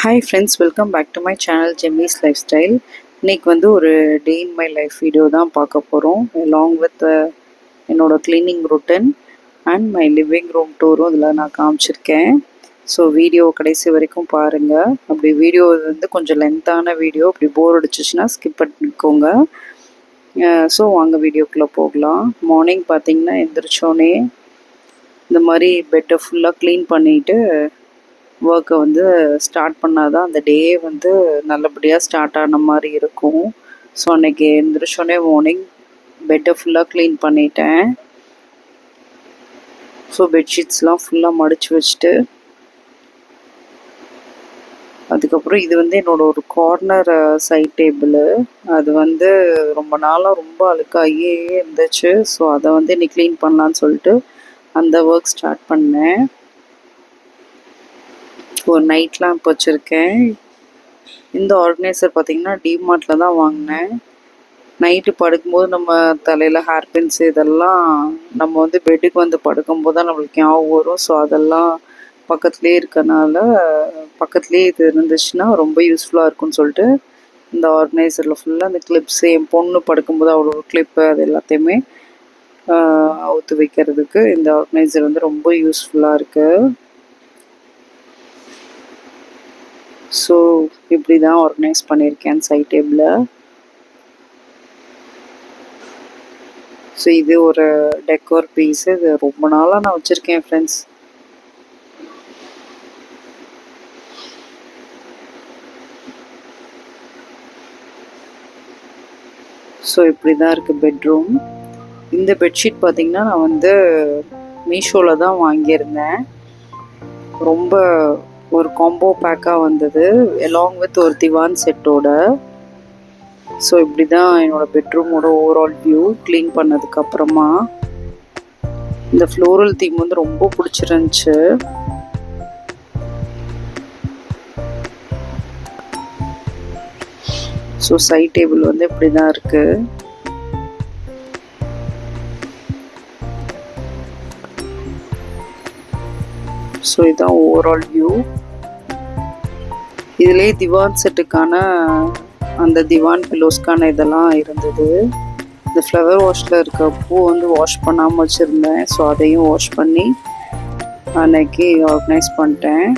Hi friends, welcome back to my channel Gemmy's life style. இன்றைக்கி வந்து ஒரு day in my life video தான் பார்க்க போகிறோம். அலாங் வித் என்னோடய cleaning routine and my living room டூரும் இதில் நான் காமிச்சிருக்கேன். ஸோ வீடியோ கடைசி வரைக்கும் பாருங்கள். அப்படி வீடியோ வந்து கொஞ்சம் லென்த்தான வீடியோ, அப்படி போர் அடிச்சிச்சின்னா ஸ்கிப் பண்ணிக்கோங்க. ஸோ வாங்க வீடியோக்குள்ளே போகலாம். மார்னிங் பார்த்திங்கன்னா எந்திரிச்சோன்னே இந்த மாதிரி பெட்டை ஃபுல்லாக க்ளீன் பண்ணிவிட்டு ஒர்க்கை வந்து ஸ்டார்ட் பண்ணால் தான் அந்த டே வந்து நல்லபடியாக ஸ்டார்ட் ஆன மாதிரி இருக்கும். ஸோ அன்றைக்கி எழுந்திரிச்சோடனே மார்னிங் பெட்டை ஃபுல்லாக க்ளீன் பண்ணிட்டேன். ஸோ பெட்ஷீட்ஸ்லாம் ஃபுல்லாக மடித்து வச்சுட்டு, அதுக்கப்புறம் இது வந்து என்னோடய ஒரு கார்னர் சைட் டேபிள். அது வந்து ரொம்ப நாளாக ரொம்ப அழுக்காகியே இருந்துச்சு. ஸோ அதை வந்து இன்னைக்கு க்ளீன் பண்ணலான்னு சொல்லிட்டு அந்த ஒர்க் ஸ்டார்ட் பண்ணேன். ஒரு நைட் லேம்ப் வச்சுருக்கேன். இந்த ஆர்கனைசர் பார்த்திங்கன்னா டிமார்ட்டில் தான் வாங்கினேன். நைட்டு படுக்கும்போது நம்ம தலையில் ஹேர் பின்ஸ் இதெல்லாம் நம்ம வந்து பெட்டுக்கு வந்து படுக்கும்போது தான் நம்மளுக்கு ஞாபகம் வரும். ஸோ அதெல்லாம் பக்கத்துலேயே இருக்கனால, பக்கத்துலேயே இது இருந்துச்சுன்னா ரொம்ப யூஸ்ஃபுல்லாக இருக்கும்னு சொல்லிட்டு இந்த ஆர்கனைசரில் ஃபுல்லாக அந்த கிளிப்ஸு, என் பொண்ணு படுக்கும்போது அவ்வளோ கிளிப்பு அது எல்லாத்தையுமே அவுத்து வைக்கிறதுக்கு இந்த ஆர்கனைசர் வந்து ரொம்ப யூஸ்ஃபுல்லாக இருக்குது. ஸோ இப்படி தான் ஆர்கனைஸ் பண்ணியிருக்கேன் சைட் டேபிளை. ஸோ இது ஒரு டெக்கோர் பீஸு. இது ரொம்ப நாளாக நான் வச்சுருக்கேன் ஃப்ரெண்ட்ஸ். ஸோ இப்படி தான் இருக்குது பெட்ரூம். இந்த பெட்ஷீட் பார்த்திங்கன்னா நான் வந்து மீஷோவில் தான் வாங்கியிருந்தேன். ரொம்ப ஒரு காம்போ பேக்காக வந்தது அலாங் வித் ஒரு திவான் செட்டோட. ஸோ இப்படி தான் என்னோடய பெட்ரூமோட ஓவரால் வியூ க்ளீன் பண்ணதுக்கப்புறமா. இந்த ஃப்ளோரல் தீம் வந்து ரொம்ப பிடிச்சிருந்துச்சு. ஸோ சைட் டேபிள் வந்து இப்படி தான் இருக்குது. ஸோ இதுதான் ஓவரால் வியூ. இதிலே திவான் செட்டுக்கான அந்த திவான் பில்லோஸ்க்கான இதெல்லாம் இருந்தது. இந்த ஃப்ளவர் வாஷில் இருக்க பூ வந்து வாஷ் பண்ணாமல் வச்சுருந்தேன். ஸோ அதையும் வாஷ் பண்ணி அன்னைக்கு ஆர்கனைஸ் பண்ணிட்டேன்.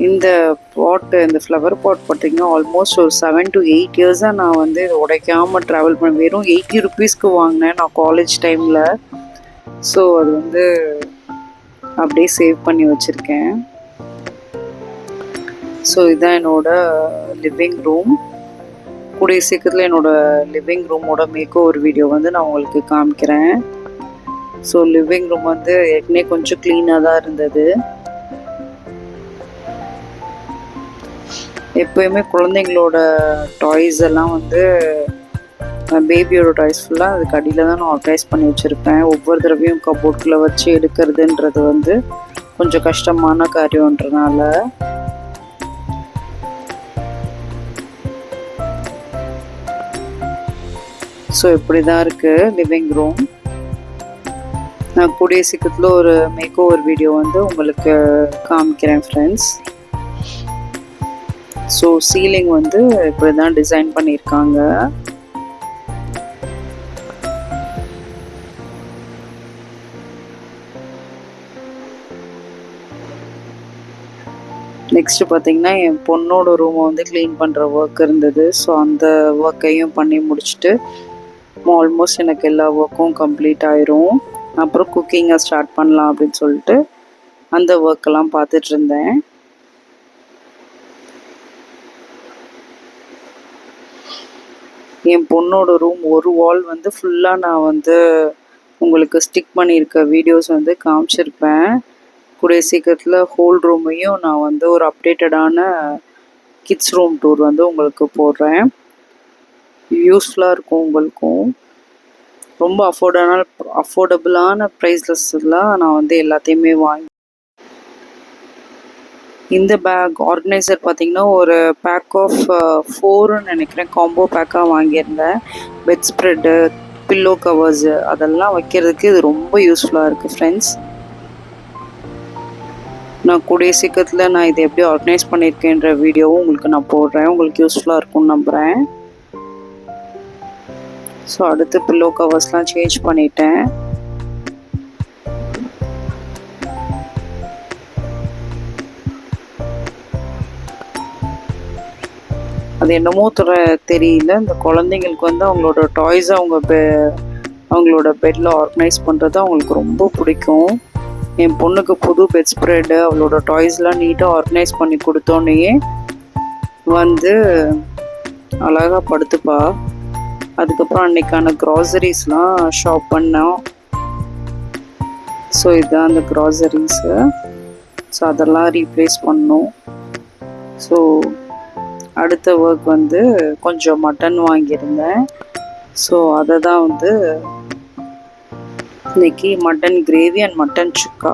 இந்த பாட்டு, இந்த ஃப்ளவர் பாட் பார்த்திங்கன்னா ஆல்மோஸ்ட் ஒரு 7 to 8 இயர்ஸாக நான் வந்து இதை உடைக்காமல் ட்ராவல் பண்ணேன். வெறும் 80 rupeesக்கு வாங்கினேன் நான் காலேஜ் டைமில். ஸோ அது வந்து அப்படியே சேவ் பண்ணி வச்சுருக்கேன். ஸோ இதுதான் என்னோடய லிவிங் ரூம். கூடிய சீக்கிரத்தில் என்னோடய லிவிங் ரூமோட மேக்கோவர் வீடியோ வந்து நான் உங்களுக்கு காமிக்கிறேன். ஸோ லிவிங் ரூம் வந்து ஏற்கனவே கொஞ்சம் க்ளீனாக தான் இருந்தது. எப்போயுமே குழந்தைங்களோட டாய்ஸ் எல்லாம் வந்து பேபியோட டாய்ஸ் ஃபுல்லாக அதுக்கு அடியில் தான் நான் ஆர்கனைஸ் பண்ணி வச்சுருப்பேன். ஒவ்வொரு தடவையும் கபோர்டுக்குள்ளே வச்சு எடுக்கிறதுன்றது வந்து கொஞ்சம் கஷ்டமான காரியன்றனால. ஸோ இப்படி தான் இருக்குது லிவிங் ரூம். நான் கூடிய சீக்கிரத்தில் ஒரு மேக்கோவர் வீடியோ வந்து உங்களுக்கு காமிக்கிறேன் ஃப்ரெண்ட்ஸ். ஸோ சீலிங் வந்து இப்படி தான் டிசைன் பண்ணியிருக்காங்க. நெக்ஸ்ட்டு பார்த்திங்கன்னா என் பொண்ணோட ரூமை வந்து க்ளீன் பண்ணுற ஒர்க் இருந்தது. ஸோ அந்த ஒர்க்கையும் பண்ணி முடிச்சுட்டு ஆல்மோஸ்ட் எனக்கு எல்லா ஒர்க்கும் கம்ப்ளீட் ஆயிரும். அப்புறம் குக்கிங்கை ஸ்டார்ட் பண்ணலாம் அப்படின்னு சொல்லிட்டு அந்த ஒர்க்கெல்லாம் பார்த்துட்ருந்தேன். என் பொண்ணோட ரூம் ஒரு வால் வந்து ஃபுல்லாக நான் வந்து உங்களுக்கு ஸ்டிக் பண்ணியிருக்க வீடியோஸ் வந்து காமிச்சிருப்பேன். கூடிய சீக்கிரத்தில் ஹோல் ரூமையும் நான் வந்து ஒரு அப்டேட்டடான கிட்ஸ் ரூம் டூர் வந்து உங்களுக்கு போடுறேன். யூஸ்ஃபுல்லாக இருக்கும் உங்களுக்கும். ரொம்ப அஃபோர்டபுளான ப்ரைஸ்லெஸ்லாம் நான் வந்து எல்லாத்தையுமே வாங்கி. இந்த பேக் ஆர்கனைசர் பார்த்திங்கன்னா ஒரு பேக் ஆஃப் 4ன்னு நினைக்கிறேன், காம்போ பேக்காக வாங்கியிருந்தேன். பெட் ஸ்ப்ரெட்டு, பில்லோ கவர்ஸு அதெல்லாம் வைக்கிறதுக்கு இது ரொம்ப யூஸ்ஃபுல்லாக இருக்குது ஃப்ரெண்ட்ஸ். நான் கூடிய சீக்கிரத்தில் நான் இதை எப்படி ஆர்கனைஸ் பண்ணியிருக்கேன்ற வீடியோவும் உங்களுக்கு நான் போடுறேன். உங்களுக்கு யூஸ்ஃபுல்லாக இருக்கும்னு நம்புகிறேன். ஸோ அடுத்து பில்லோ கவர்ஸ்லாம் சேஞ்ச் பண்ணிட்டேன். அது என்னமோ தெரியல, இந்த குழந்தைங்களுக்கு வந்து அவங்களோட டாய்ஸை அவங்களோட பெட்டில் ஆர்கனைஸ் பண்ணுறது அவங்களுக்கு ரொம்ப பிடிக்கும். என் பொண்ணுக்கு புது பெட் ஸ்ப்ரெட்டு அவளோட டாய்ஸ்லாம் நீட்டாக ஆர்கனைஸ் பண்ணி கொடுத்தோன்னே வந்து அழகாக படுத்துப்பா. அதுக்கப்புறம் அன்றைக்கான க்ராசரிஸ்லாம் ஷாப் பண்ணோம். ஸோ இதுதான் அந்த க்ராசரிஸு. ஸோ அதெல்லாம் ரீப்ளேஸ் பண்ணோம். ஸோ அடுத்த ஒர்க் வந்து கொஞ்சம் மட்டன் வாங்கியிருந்தேன். ஸோ அதை தான் வந்து இன்றைக்கி மட்டன் கிரேவி அண்ட் மட்டன் சுக்கா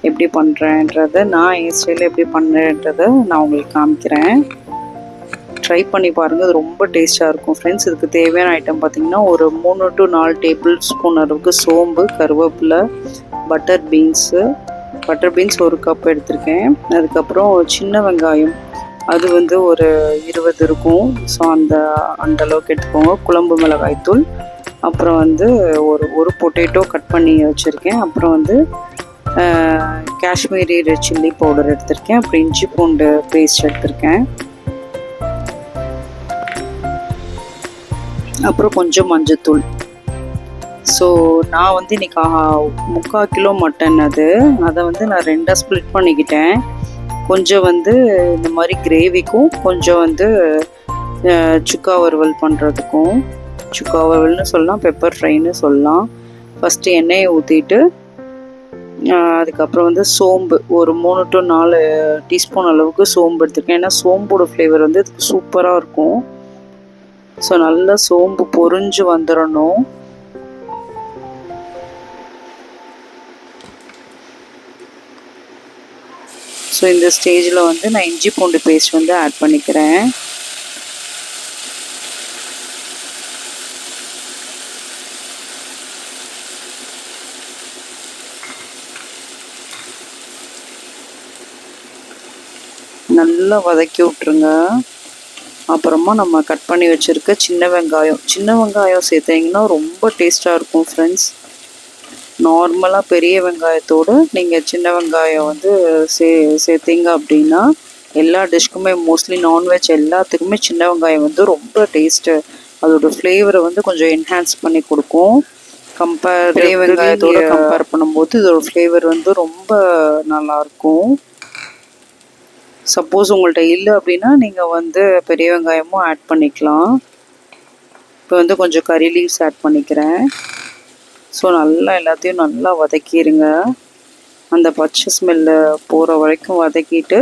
எப்படி பண்ணுறேன்றதை, நான் என் ஸ்டைலில் எப்படி பண்ணுறேன்றதை நான் உங்களுக்கு காமிக்கிறேன். ட்ரை பண்ணி பாருங்கள், அது ரொம்ப டேஸ்ட்டாக இருக்கும் ஃப்ரெண்ட்ஸ். இதுக்கு தேவையான ஐட்டம் பார்த்திங்கன்னா ஒரு 3 to 4 டேபிள் ஸ்பூன் அளவுக்கு சோம்பு, கருவேப்பிலை, பட்டர் பீன்ஸ் 1 கப் எடுத்திருக்கேன். அதுக்கப்புறம் சின்ன வெங்காயம் அது வந்து ஒரு 20 இருக்கும். ஸோ அந்த அளவுக்கு எடுத்துக்கோங்க. குழம்பு மிளகாய்த்தூள், அப்புறம் வந்து ஒரு பொட்டேட்டோ கட் பண்ணி வச்சுருக்கேன். அப்புறம் வந்து காஷ்மீரி ரெட் சில்லி பவுடர் எடுத்திருக்கேன். அப்புறம் இஞ்சி பூண்டு பேஸ்ட் எடுத்திருக்கேன். அப்புறம் கொஞ்சம் மஞ்சத்தூள். ஸோ நான் வந்து இன்றைக்கி 3/4 கிலோ மட்டன் அதை வந்து நான் 2ஆக ஸ்ப்ளிட் பண்ணிக்கிட்டேன். கொஞ்சம் வந்து இந்த மாதிரி கிரேவிக்கும், கொஞ்சம் வந்து சுக்கா வறுவல் பண்ணுறதுக்கும். சுக்கா வறுவல்னு சொல்லலாம், பெப்பர் ஃப்ரைன்னு சொல்லலாம். ஃபஸ்ட்டு எண்ணெயை ஊற்றிட்டு அதுக்கப்புறம் வந்து சோம்பு ஒரு 3 to 4 டீஸ்பூன் அளவுக்கு சோம்பு எடுத்துருக்கேன். ஏன்னா சோம்போட ஃப்ளேவர் வந்து இதுக்கு சூப்பராக இருக்கும். ஸோ நல்லா சோம்பு பொரிஞ்சு வந்துடணும். ஸோ இந்த ஸ்டேஜில் வந்து நான் இஞ்சி பூண்டு பேஸ்ட் வந்து ஆட் பண்ணிக்கிறேன். நல்லா வதக்கி விட்ருங்க. அப்புறமா நம்ம கட் பண்ணி வச்சுருக்க சின்ன வெங்காயம் சேர்த்திங்கன்னா ரொம்ப டேஸ்ட்டாக இருக்கும் ஃப்ரெண்ட்ஸ். நார்மலாக பெரிய வெங்காயத்தோடு நீங்கள் சின்ன வெங்காயம் வந்து சேர்த்திங்க அப்படின்னா எல்லா டிஷ்க்குமே, மோஸ்ட்லி நான்வெஜ் எல்லாத்துக்குமே சின்ன வெங்காயம் வந்து ரொம்ப டேஸ்ட்டு, அதோட ஃப்ளேவரை வந்து கொஞ்சம் என்ஹான்ஸ் பண்ணி கொடுக்கும். பெரிய வெங்காயத்தோடு கம்பேர் பண்ணும்போது இதோட ஃப்ளேவர் வந்து ரொம்ப நல்லாயிருக்கும். சப்போஸ் உங்கள்கிட்ட இல்லை அப்படின்னா நீங்கள் வந்து பெரிய வெங்காயமும் ஆட் பண்ணிக்கலாம். இப்போ வந்து கொஞ்சம் கறி லீவ்ஸ் ஆட் பண்ணிக்கிறேன். ஸோ நல்லா எல்லாத்தையும் நல்லா வதக்கிடுங்க. அந்த பச்சை ஸ்மெல்லு போகிற வரைக்கும் வதக்கிட்டு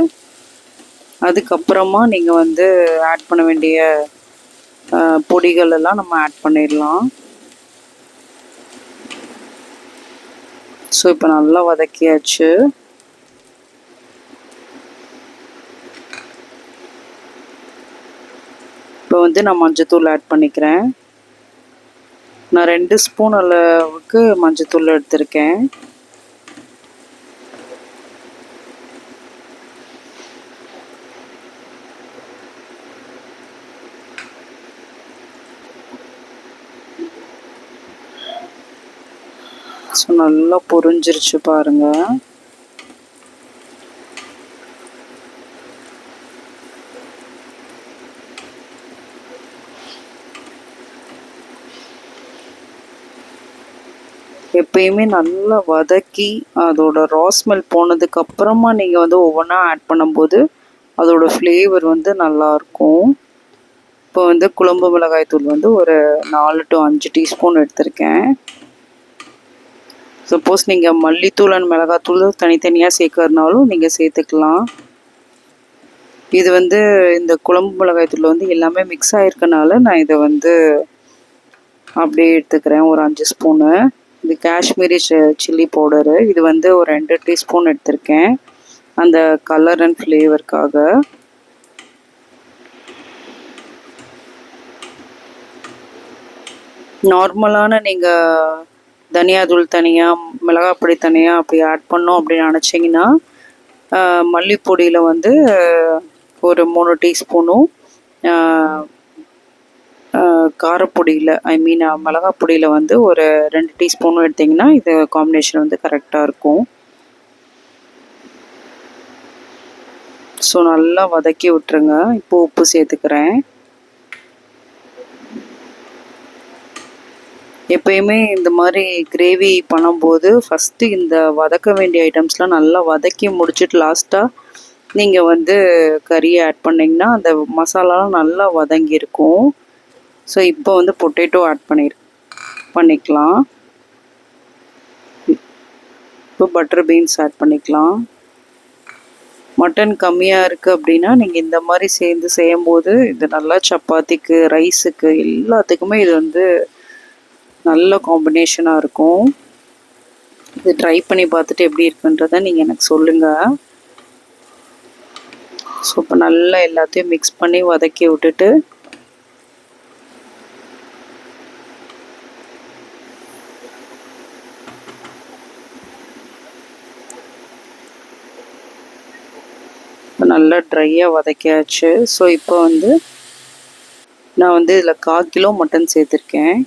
அதுக்கப்புறமா நீங்கள் வந்து ஆட் பண்ண வேண்டிய பொடிகள் எல்லாம் நம்ம ஆட் பண்ணிடலாம். ஸோ இப்போ நல்லா வதக்கியாச்சு. இப்போ வந்து நான் மஞ்சத்தூள் ஆட் பண்ணிக்கிறேன். நான் 2 ஸ்பூன் அளவுக்கு மஞ்சத்தூள் எடுத்திருக்கேன். ஸோ நல்லா பொரிஞ்சிருச்சு பாருங்கள். எப்பயுமே நல்லா வதக்கி அதோட ரா ஸ்மெல் போனதுக்கப்புறமா நீங்கள் வந்து ஒவ்வொன்றா ஆட் பண்ணும்போது அதோட ஃப்ளேவர் வந்து நல்லாயிருக்கும். இப்போ வந்து குழம்பு மிளகாய்த்தூள் வந்து ஒரு 4 to 5 டீஸ்பூன் எடுத்திருக்கேன். சப்போஸ் நீங்கள் மல்லித்தூள் அண்ட் மிளகாத்தூள் தனித்தனியாக சேர்க்கறதுனாலும் நீங்கள் சேர்த்துக்கலாம். இது வந்து இந்த குழம்பு மிளகாய்த்தூள் வந்து எல்லாமே மிக்ஸ் ஆகிருக்கனால நான் இதை வந்து அப்படியே எடுத்துக்கிறேன், ஒரு 5 ஸ்பூனு. இது காஷ்மீரி சில்லி பவுடரு, இது வந்து ஒரு 2 டீஸ்பூன் எடுத்திருக்கேன் அந்த கலர் அண்ட் ஃப்ளேவருக்காக. நார்மலான நீங்கள் தனியாத்தூள் தனியாக, மிளகாப்பொடி தனியாக அப்படி ஆட் பண்ணோம் அப்படின்னு நினச்சிங்கன்னா மல்லிப்பொடியில் வந்து ஒரு 3 டீஸ்பூனும், காரப்பொடியில் மிளகாய் பொடியில் வந்து ஒரு 2 டீஸ்பூனும் எடுத்திங்கன்னா இது காம்பினேஷன் வந்து கரெக்டாக இருக்கும். ஸோ நல்லா வதக்கி விட்டுருங்க. இப்போ உப்பு சேர்த்துக்கிறேன். எப்பயுமே இந்த மாதிரி கிரேவி பண்ணும்போது ஃபஸ்ட்டு இந்த வதக்க வேண்டிய ஐட்டம்ஸ்லாம் நல்லா வதக்கி முடிச்சுட்டு லாஸ்ட்டாக நீங்கள் வந்து கறியை ஆட் பண்ணிங்கன்னா அந்த மசாலாலாம் நல்லா வதங்கியிருக்கும். ஸோ இப்போ வந்து பொட்டேட்டோ ஆட் பண்ணிக்கலாம். இப்போ பட்டர் பீன்ஸ் ஆட் பண்ணிக்கலாம். மட்டன் கம்மியாக இருக்குது அப்படின்னா நீங்கள் இந்த மாதிரி செய்யும்போது இது நல்லா சப்பாத்திக்கு, ரைஸுக்கு எல்லாத்துக்குமே இது வந்து நல்ல காம்பினேஷனாக இருக்கும். இது ட்ரை பண்ணி பார்த்துட்டு எப்படி இருக்குன்றதை நீங்கள் எனக்கு சொல்லுங்கள். ஸோ இப்போ நல்லா எல்லாத்தையும் மிக்ஸ் பண்ணி வதக்கி விட்டுட்டு நல்லா ட்ரையாக வதக்கியாச்சு. ஸோ இப்போ வந்து நான் வந்து இதில் 1/4 கிலோ மட்டன் சேர்த்துருக்கேன்.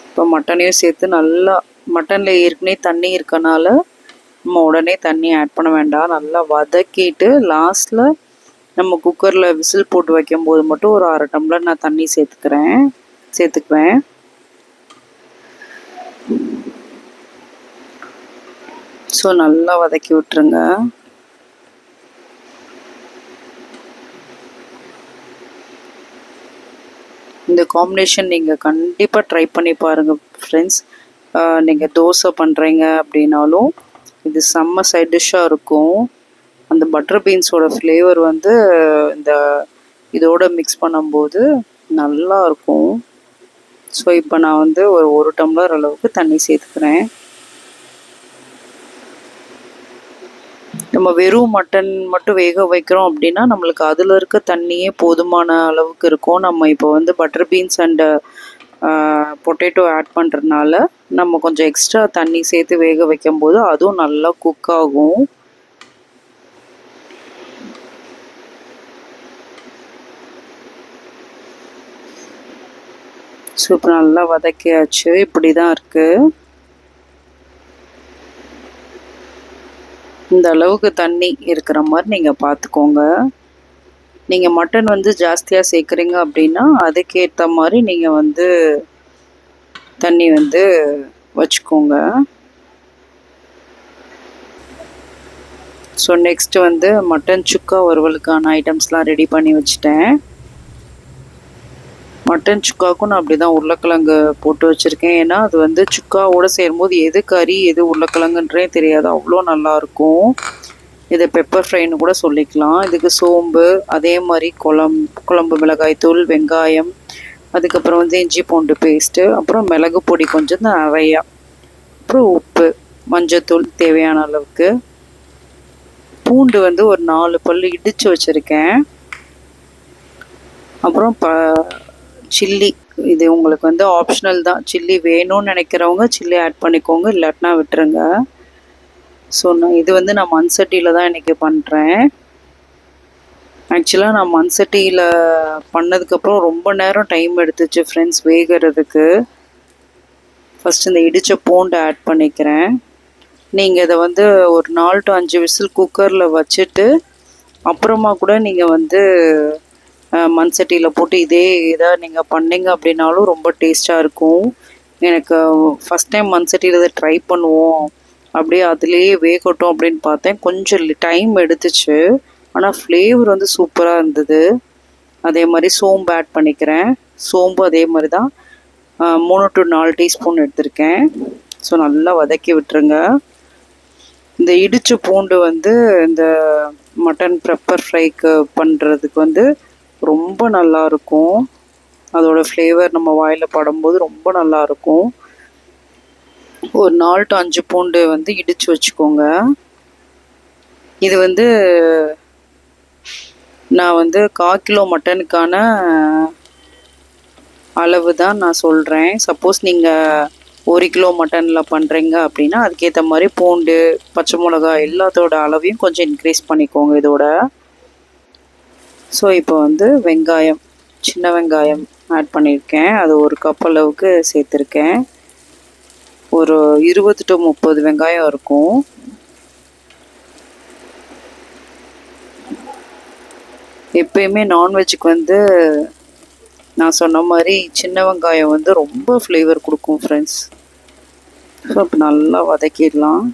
இப்போ மட்டனையும் சேர்த்து நல்லா, மட்டனில் ஏற்கனவே தண்ணி இருக்கனால நம்ம உடனே தண்ணி ஆட் பண்ண வேண்டாம். நல்லா வதக்கிட்டு லாஸ்ட்டில் நம்ம குக்கரில் விசில் போட்டு வைக்கும்போது மட்டும் ஒரு 1/2 டம்ளர் நான் தண்ணி சேர்த்துக்குவேன். ஸோ நல்லா வதக்கி விட்டுருங்க. இந்த காம்பினேஷன் நீங்கள் கண்டிப்பாக ட்ரை பண்ணி பாருங்கள் ஃப்ரெண்ட்ஸ். நீங்கள் தோசை பண்ணுறீங்க அப்படின்னாலும் இது செம்ம சைட் டிஷ்ஷாக இருக்கும். அந்த பட்டர் பீன்ஸோட ஃப்ளேவர் வந்து இந்த இதோட மிக்ஸ் பண்ணும்போது நல்லா இருக்கும். ஸோ இப்போ நான் வந்து ஒரு டம்ளர் அளவுக்கு தண்ணி சேர்த்துக்கிறேன். நம்ம வெறும் மட்டன் மட்டும் வேக வைக்கிறோம் அப்படின்னா நம்மளுக்கு அதில் இருக்க தண்ணியே போதுமான அளவுக்கு இருக்கும். நம்ம இப்போ வந்து butter beans and potato add பண்ணுறதுனால நம்ம கொஞ்சம் எக்ஸ்ட்ரா தண்ணி சேர்த்து வேக வைக்கும்போது அதுவும் நல்லா குக் ஆகும். ஸோ இப்போ நல்லா வதக்கியாச்சு. இப்படி தான் இருக்குது. இந்த அளவுக்கு தண்ணி இருக்கிற மாதிரி நீங்கள் பார்த்துக்கோங்க. நீங்கள் மட்டன் வந்து ஜாஸ்தியாக சேர்க்குறீங்க அப்படின்னா அதுக்கேற்ற மாதிரி நீங்கள் வந்து தண்ணி வந்து வச்சுக்கோங்க. ஸோ நெக்ஸ்ட்டு வந்து மட்டன் சுக்கா வறுவலுக்கான ஐட்டம்ஸ்லாம் ரெடி பண்ணி வச்சுட்டேன். மட்டன் சுக்காவுக்கும் நான் அப்படி தான் உருளைக்கிழங்கு போட்டு வச்சுருக்கேன். ஏன்னா அது வந்து சுக்காவோடு சேரும்போது எது கறி எது உருளைக்கிழங்குன்றே தெரியாது, அவ்வளோ நல்லாயிருக்கும். இதை பெப்பர் ஃப்ரைன்னு கூட சொல்லிக்கலாம். இதுக்கு சோம்பு, அதே மாதிரி குழம்பு மிளகாய்த்தூள், வெங்காயம், அதுக்கப்புறம் வந்து இஞ்சி பூண்டு பேஸ்ட்டு, அப்புறம் மிளகு பொடி கொஞ்சம் நிறையா, அப்புறம் உப்பு, மஞ்சத்தூள் தேவையான அளவுக்கு, பூண்டு வந்து ஒரு 4 பல் இடித்து வச்சுருக்கேன். அப்புறம் சில்லி, இது உங்களுக்கு வந்து ஆப்ஷனல் தான். சில்லி வேணும்னு நினைக்கிறவங்க சில்லி ஆட் பண்ணிக்கோங்க, இல்லாட்டினா விட்டுருங்க. ஸோ இது வந்து நான் மண் சட்டியில் தான் இன்றைக்கி பண்ணுறேன். ஆக்சுவலாக நான் மண் சட்டியில் பண்ணதுக்கப்புறம் ரொம்ப நேரம் டைம் எடுத்துச்சு ஃப்ரெண்ட்ஸ் வேகிறதுக்கு. ஃபஸ்ட்டு இந்த இடித்த பூண்டை ஆட் பண்ணிக்கிறேன். நீங்கள் இதை வந்து ஒரு 4 to 5 விசில் குக்கரில் வச்சுட்டு அப்புறமா கூட நீங்கள் வந்து மண் சட்டியில் போட்டு இதே இதை நீங்கள் பண்ணிங்க அப்படின்னாலும் ரொம்ப டேஸ்ட்டாக இருக்கும். எனக்கு ஃபஸ்ட் டைம் மண் சட்டியில் இதை ட்ரை பண்ணுவோம், அப்படியே அதுலேயே வேகட்டும் அப்படின்னு பார்த்தேன். கொஞ்சம் டைம் எடுத்துச்சு, ஆனால் ஃப்ளேவர் வந்து சூப்பராக இருந்தது. அதே மாதிரி சோம்பு ஆட் பண்ணிக்கிறேன். சோம்பு அதே மாதிரி தான் 3 to 4 டீஸ்பூன் எடுத்திருக்கேன். ஸோ நல்லா வதக்கி விட்டுருங்க. இந்த இடித்த பூண்டு வந்து இந்த மட்டன் பெப்பர் ஃப்ரைக்கு பண்ணுறதுக்கு வந்து ரொம்ப நல்லாயிருக்கும். அதோட ஃப்ளேவர் நம்ம வாயில் படும்போது ரொம்ப நல்லாயிருக்கும். ஒரு 4 to 5 பூண்டு வந்து இடித்து வச்சுக்கோங்க. இது வந்து நான் வந்து 1/4 கிலோ மட்டனுக்கான அளவு தான் நான் சொல்கிறேன். சப்போஸ் நீங்கள் 1 கிலோ மட்டனில் பண்ணுறீங்க அப்படின்னா அதுக்கேற்ற மாதிரி பூண்டு, பச்சை மிளகா எல்லாத்தோட அளவையும் கொஞ்சம் இன்க்ரீஸ் பண்ணிக்கோங்க இதோட. ஸோ இப்போ வந்து வெங்காயம், சின்ன வெங்காயம் ஆட் பண்ணியிருக்கேன். அது 1 கப் அளவுக்கு சேர்த்துருக்கேன். ஒரு 20 to 30 வெங்காயம் இருக்கும். எப்பயுமே நான்வெஜ்ஜுக்கு வந்து நான் சொன்ன மாதிரி சின்ன வெங்காயம் வந்து ரொம்ப ஃப்ளேவர் கொடுக்கும் ஃப்ரெண்ட்ஸ். ஸோ இப்போ நல்லா வதக்கிடலாம்.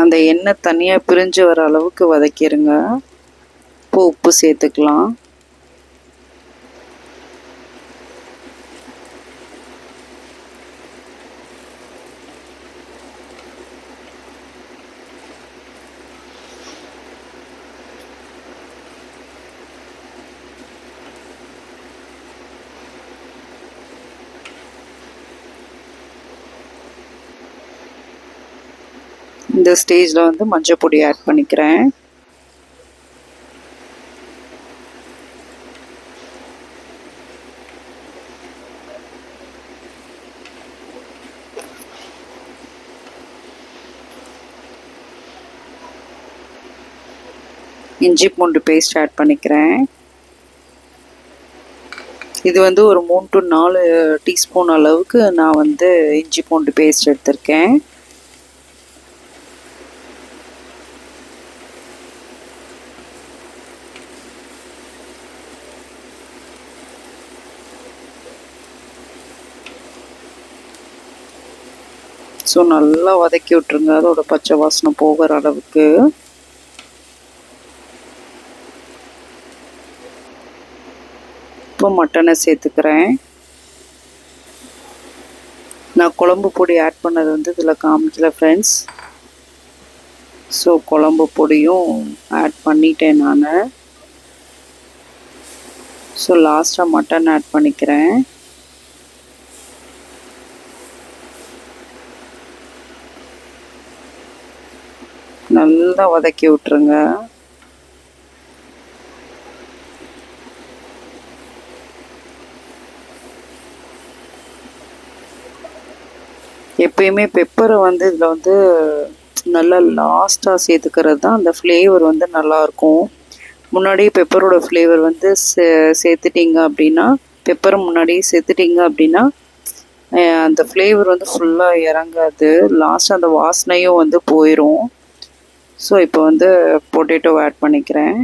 அந்த எண்ணெய் தனியாக பிரிஞ்சு வர அளவுக்கு வதக்கிடுங்க. இப்போ உப்பு சேர்த்துக்கலாம். இந்த ஸ்டேஜில் வந்து மஞ்சள் பொடி ஆட் பண்ணிக்கிறேன். இஞ்சி பூண்டு பேஸ்ட் ஆட் பண்ணிக்கிறேன். இது வந்து ஒரு 3 to 4 டீஸ்பூன் அளவுக்கு நான் வந்து இஞ்சி பூண்டு பேஸ்ட் எடுத்திருக்கேன். ஸோ நல்லா வதக்கி விட்டுருங்க அதோட பச்சை வாசனை போகிற அளவுக்கு. இப்போ மட்டனை சேர்த்துக்கிறேன். நான் குழம்பு பொடி ஆட் பண்ணது வந்து இதில் காமிக்கல ஃப்ரெண்ட்ஸ். ஸோ குழம்பு பொடியும் ஆட் பண்ணிட்டேன் நான். ஸோ லாஸ்ட்டாக மட்டன் ஆட் பண்ணிக்கிறேன். நல்லா வதக்கி விட்டுருங்க. எப்பயுமே பெப்பரை வந்து இதில் வந்து நல்லா லாஸ்ட்டாக சேர்த்துக்கிறது தான் அந்த ஃப்ளேவர் வந்து நல்லாயிருக்கும். முன்னாடியே பெப்பரோட ஃப்ளேவர் வந்து சேர்த்துட்டிங்க அப்படின்னா, பெப்பரை முன்னாடியே சேர்த்துட்டிங்க அப்படின்னா அந்த ஃப்ளேவர் வந்து ஃபுல்லாக இறங்காது. லாஸ்ட் அந்த வாசனையும் வந்து போயிடும். ஸோ இப்போ வந்து பொட்டேட்டோ ஆட் பண்ணிக்கிறேன்.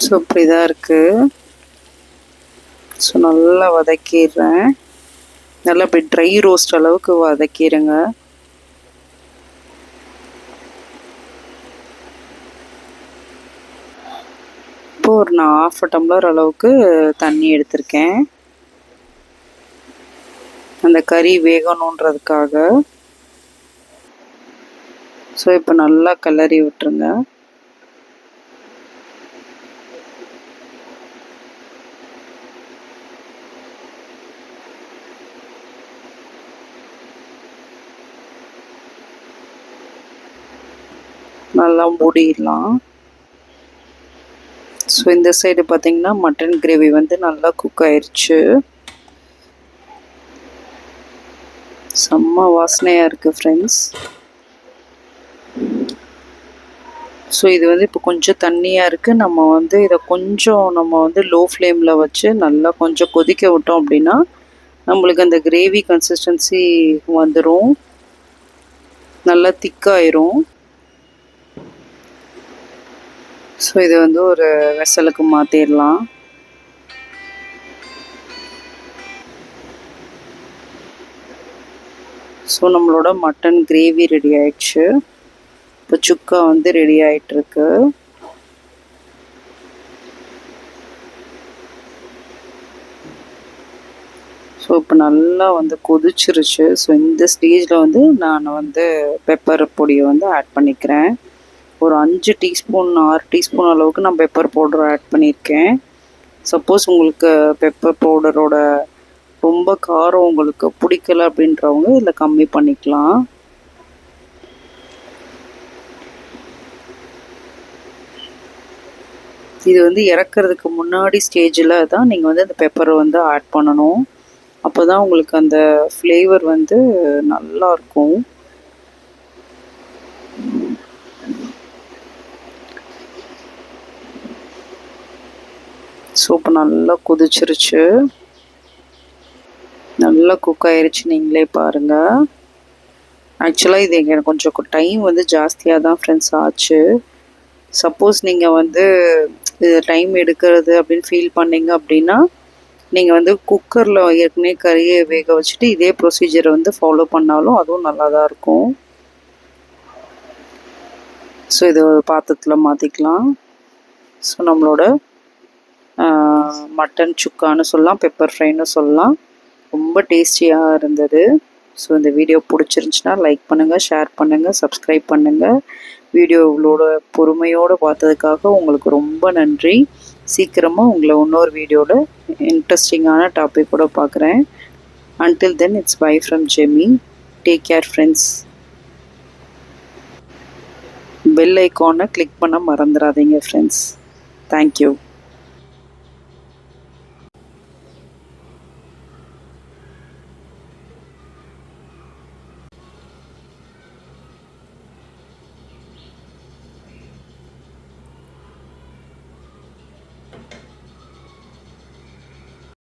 ஸோ இப்படி தான் இருக்குது. ஸோ நல்லா வதக்கிடுறேன். நல்லா இப்படி ட்ரை ரோஸ்ட் அளவுக்கு வதக்கிடுங்க. இப்போது ஒரு நான் 1/2 டம்ளர் அளவுக்கு தண்ணி எடுத்திருக்கேன் அந்த கறி வேகணுன்றதுக்காக. ஸோ இப்போ நல்லா கிளறி விட்டுருங்க. நல்லா மூடிடலாம். ஸோ இந்த சைடு பார்த்திங்கன்னா மட்டன் கிரேவி வந்து நல்லா குக் ஆயிடுச்சு. செம்ம வாசனையாக இருக்குது ஃப்ரெண்ட்ஸ். ஸோ இது வந்து இப்போ கொஞ்சம் தண்ணியாக இருக்குது. நம்ம வந்து இதை கொஞ்சம் லோ ஃப்ளேமில் வச்சு நல்லா கொஞ்சம் கொதிக்க விட்டோம் அப்படின்னா நம்மளுக்கு அந்த கிரேவி கன்சிஸ்டன்சி வந்துடும், நல்லா திக்காயிரும். ஸோ இது வந்து ஒரு வெசலுக்கு மாற்றிடலாம். ஸோ நம்மளோட மட்டன் கிரேவி ரெடி ஆயிடுச்சு. இப்போ சுக்கா வந்து ரெடி ஆகிட்டுருக்கு. ஸோ இப்போ நல்லா வந்து கொதிச்சிருச்சு. ஸோ இந்த ஸ்டேஜில் வந்து நான் வந்து பெப்பர் பொடியை வந்து ஆட் பண்ணிக்கிறேன். ஒரு 5 டீஸ்பூன் 6 டீஸ்பூன் அளவுக்கு நான் பெப்பர் பவுடர் ஆட் பண்ணியிருக்கேன். சப்போஸ் உங்களுக்கு பெப்பர் பவுடரோட ரொம்ப காரம் உங்களுக்கு பிடிக்கல அப்படின்றவங்க இதில் கம்மி பண்ணிக்கலாம். இது வந்து இறக்குறதுக்கு முன்னாடி ஸ்டேஜில் தான் நீங்கள் வந்து அந்த பெப்பரை வந்து ஆட் பண்ணணும். அப்போ தான் உங்களுக்கு அந்த ஃப்ளேவர் வந்து நல்லாயிருக்கும். சூப்பு நல்லா கொதிச்சிருச்சு, நல்லா குக் ஆயிருச்சு. நீங்களே பாருங்கள். ஆக்சுவலாக இது எனக்கு கொஞ்சம் டைம் வந்து ஜாஸ்தியாக தான் ஃப்ரெண்ட்ஸ் ஆச்சு. சப்போஸ் நீங்கள் வந்து இது டைம் எடுக்கிறது அப்படின்னு ஃபீல் பண்ணீங்க அப்படின்னா நீங்கள் வந்து குக்கரில் ஏற்கனவே கறியை வேக வச்சுட்டு இதே ப்ரொசீஜரை வந்து ஃபாலோ பண்ணாலும் அதுவும் நல்லா தான் இருக்கும். ஸோ இது ஒரு பாத்திரத்தில் மாற்றிக்கலாம். ஸோ நம்மளோட மட்டன் சுக்கான்னு சொல்லலாம், பெப்பர் ஃப்ரைன்னு சொல்லலாம். ரொம்ப டேஸ்டியாக இருந்தது. ஸோ இந்த வீடியோ பிடிச்சிருந்துச்சின்னா லைக் பண்ணுங்கள், ஷேர் பண்ணுங்கள், சப்ஸ்கிரைப் பண்ணுங்கள். வீடியோ இவ்வளோட பொறுமையோடு பார்த்ததுக்காக உங்களுக்கு ரொம்ப நன்றி. சீக்கிரமாக உங்களை இன்னொரு வீடியோவில் இன்ட்ரெஸ்டிங்கான டாபிக் பார்க்குறேன். Until then it's by from Jamie. Take care friends. Bell ஐக்கானை கிளிக் பண்ண மறந்துடாதீங்க ஃப்ரெண்ட்ஸ். தேங்க்யூ.